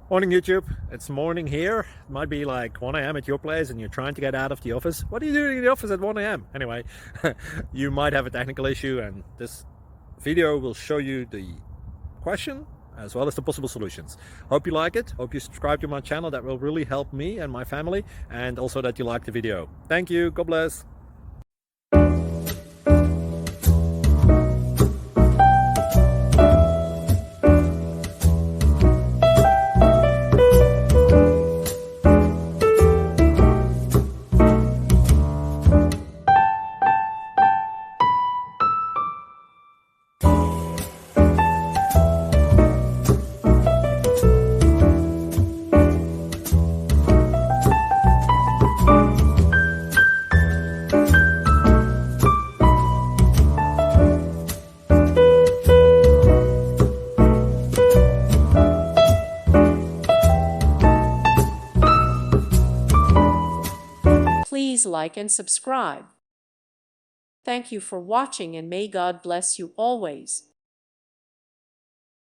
Morning YouTube, it's morning here. It might be like 1 a.m. at your place and you're trying to get out of the office. What are you doing in the office at 1 a.m.? Anyway, you might have a technical issue and this video will show you the question as well as the possible solutions. Hope you like it, hope you subscribe to my channel. That will really help me and my family, and also that you like the video. Thank you, God bless. Please like and subscribe. Thank you for watching, and may God bless you always.